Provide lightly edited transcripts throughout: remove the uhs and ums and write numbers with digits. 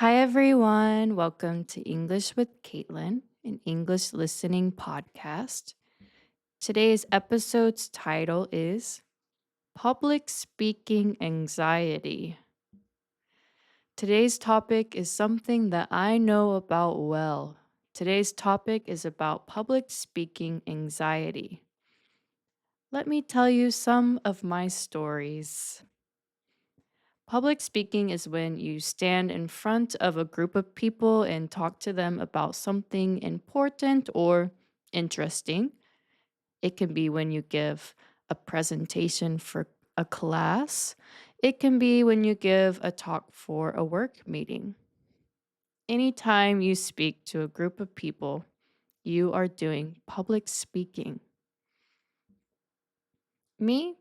Hi, everyone. Welcome to English with Caitlin, an English listening podcast. Today's episode's title is Public Speaking Anxiety. Today's topic is something that I know about well. Today's topic is about public speaking anxiety. Let me tell you some of my stories. Public speaking is when you stand in front of a group of people and talk to them about something important or interesting. It can be when you give a presentation for a class. It can be when you give a talk for a work meeting. Anytime you speak to a group of people, you are doing public speaking. Me,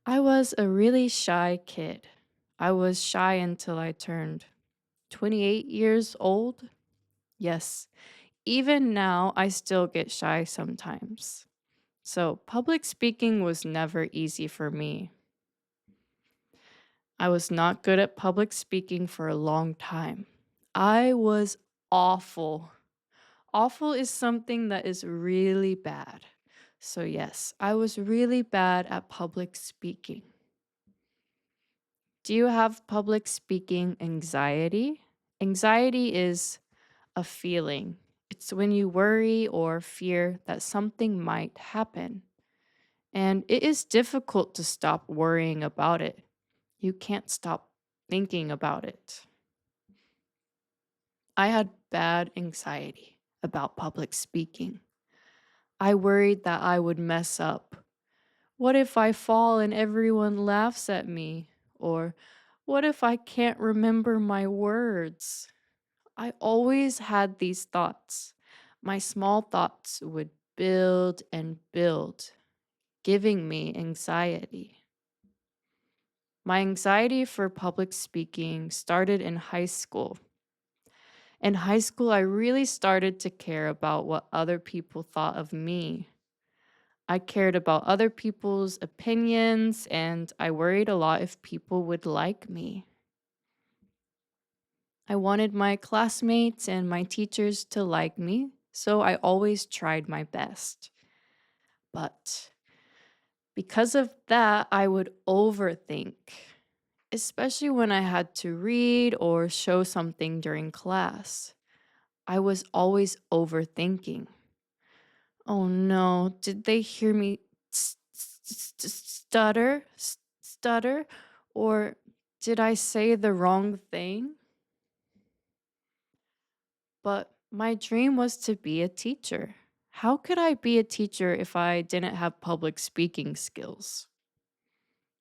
I was a really shy kid. I was shy until I turned 28 years old? Yes. Even now, I still get shy sometimes. So, public speaking was never easy for me. I was not good at public speaking for a long time. I was awful. Awful is something that is really bad. So, yes, I was really bad at public speaking. Do you have public speaking anxiety? Anxiety is a feeling. It's when you worry or fear that something might happen. And it is difficult to stop worrying about it. You can't stop thinking about it. I had bad anxiety about public speaking. I worried that I would mess up. What if I fall and everyone laughs at me? Or what if I can't remember my words? I always had these thoughts. My small thoughts would build and build, giving me anxiety. My anxiety for public speaking started in high school. In high school, I really started to care about what other people thought of me. I cared about other people's opinions, and I worried a lot if people would like me. I wanted my classmates and my teachers to like me, so I always tried my best. But because of that, I would overthink, especially when I had to read or show something during class. I was always overthinking. Oh no, did they hear me stutter? Or did I say the wrong thing? But my dream was to be a teacher. How could I be a teacher if I didn't have public speaking skills?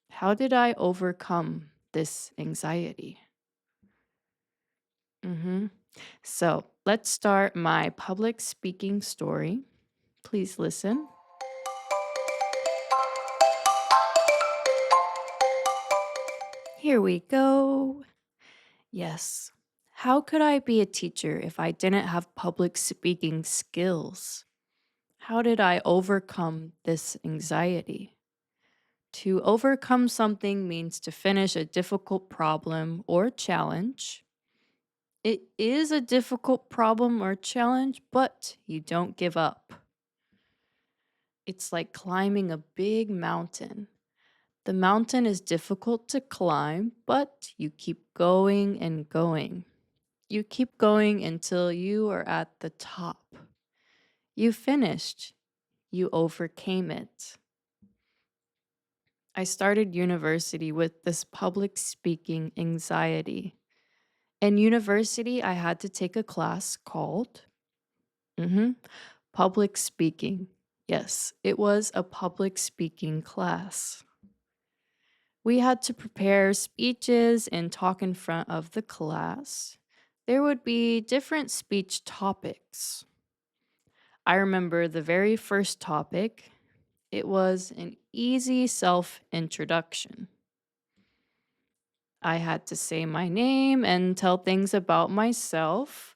How did I overcome this anxiety? hmm So let's start my public speaking story. Please listen. Here we go. Yes. How could I be a teacher if I didn't have public speaking skills? How did I overcome this anxiety? To overcome something means to finish a difficult problem or challenge. It is a difficult problem or challenge, but you don't give up. It's like climbing a big mountain. The mountain is difficult to climb, but you keep going and going. You keep going until you are at the top. You finished. You overcame it. I started university with this public speaking anxiety. In university, I had to take a class called mhm, public speaking. Yes, it was a public speaking class. We had to prepare speeches and talk in front of the class. There would be different speech topics. I remember the very first topic. It was an easy self introduction. I had to say my name and tell things about myself,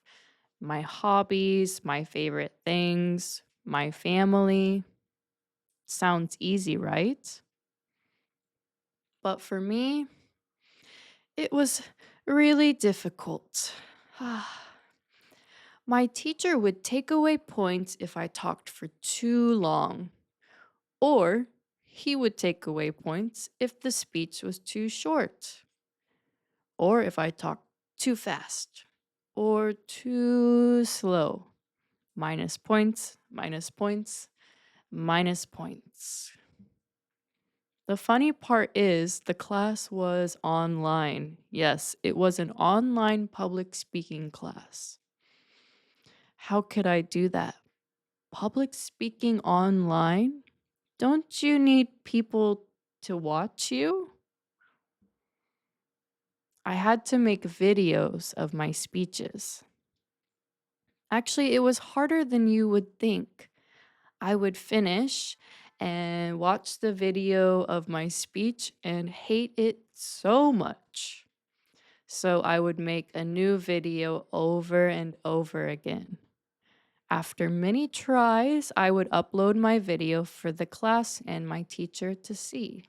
my hobbies, my favorite things, my family. Sounds easy, right? But for me, it was really difficult. My teacher would take away points if I talked for too long, or he would take away points if the speech was too short, or if I talked too fast or too slow. Minus points, minus points, minus points. The funny part is the class was online. Yes, it was an online public speaking class. How could I do that? Public speaking online? Don't you need people to watch you? I had to make videos of my speeches. Actually, it was harder than you would think. I would finish and watch the video of my speech and hate it so much. So I would make a new video over and over again. After many tries, I would upload my video for the class and my teacher to see.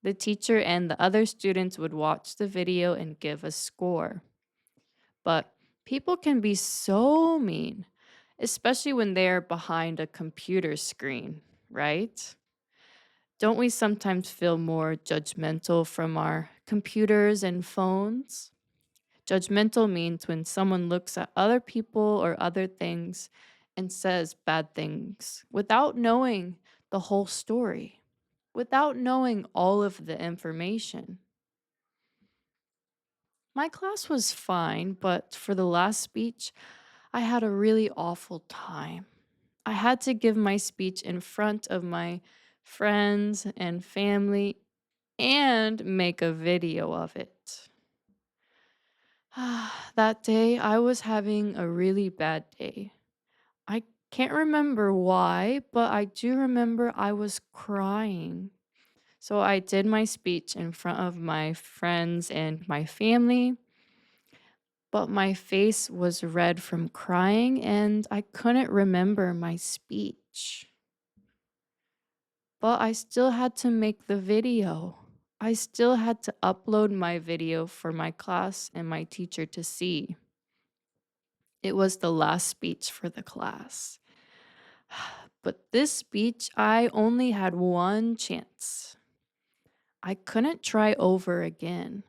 The teacher and the other students would watch the video and give a score. But people can be so mean, especially when they're behind a computer screen, right? Don't we sometimes feel more judgmental from our computers and phones? Judgmental means when someone looks at other people or other things and says bad things without knowing the whole story, without knowing all of the information. My class was fine, but for the last speech, I had a really awful time. I had to give my speech in front of my friends and family and make a video of it. That day, I was having a really bad day. I can't remember why, but I do remember I was crying. So I did my speech in front of my friends and my family, but my face was red from crying and I couldn't remember my speech. But I still had to make the video. I still had to upload my video for my class and my teacher to see. It was the last speech for the class. But this speech, I only had one chance. I couldn't try over again.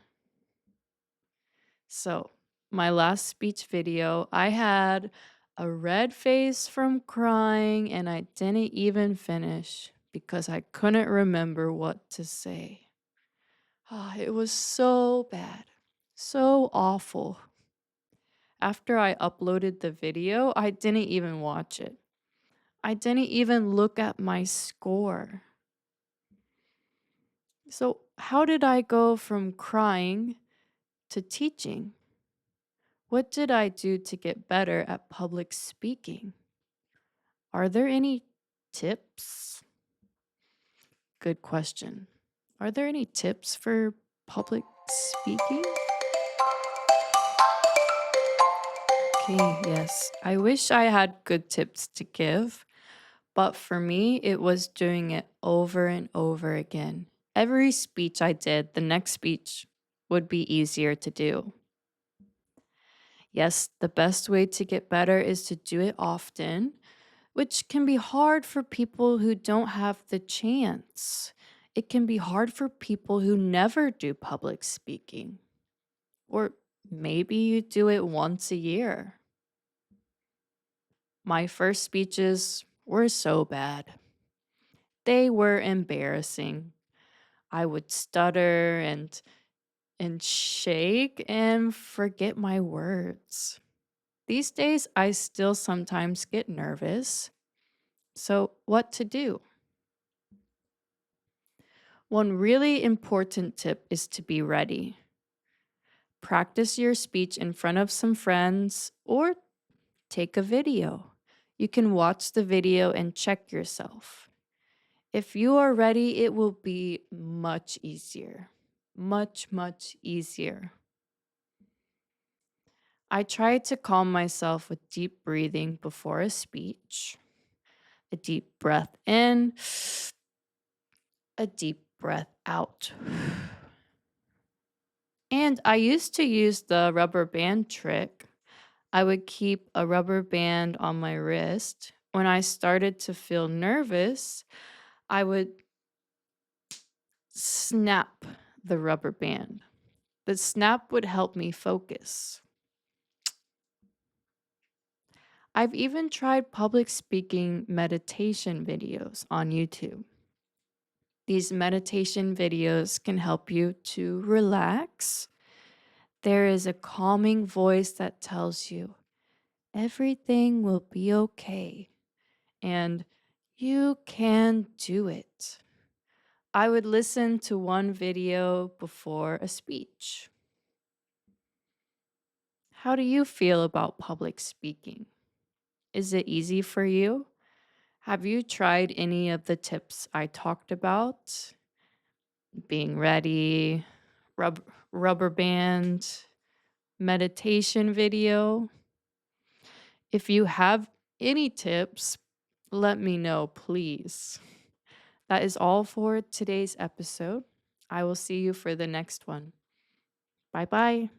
So, my last speech video, I had a red face from crying and I didn't even finish because I couldn't remember what to say. It was so bad, so awful. After I uploaded the video, I didn't even watch it. I didn't even look at my score. So, how did I go from crying to teaching? What did I do to get better at public speaking? Are there any tips? Good question. Are there any tips for public speaking? Okay, yes. I wish I had good tips to give, but for me, it was doing it over and over again. Every speech I did, the next speech would be easier to do. Yes, the best way to get better is to do it often, which can be hard for people who don't have the chance. It can be hard for people who never do public speaking. Or maybe you do it once a year. My first speeches were so bad. They were embarrassing. I would stutter and shake and forget my words. These days I still sometimes get nervous. So, what to do? One really important tip is to be ready. Practice your speech in front of some friends or take a video. You can watch the video and check yourself. If you are ready, it will be much easier. Much, much easier. I try to calm myself with deep breathing before a speech. A deep breath in, a deep breath out. And I used to use the rubber band trick. I would keep a rubber band on my wrist. When I started to feel nervous, I would snap the rubber band. The snap would help me focus. I've even tried public speaking meditation videos on YouTube. These meditation videos can help you to relax. There is a calming voice that tells you everything will be okay and you can do it. I would listen to one video before a speech. How do you feel about public speaking? Is it easy for you? Have you tried any of the tips I talked about? Being ready, rubber band, meditation video. If you have any tips, let me know, please. That is all for today's episode. I will see you for the next one. Bye bye.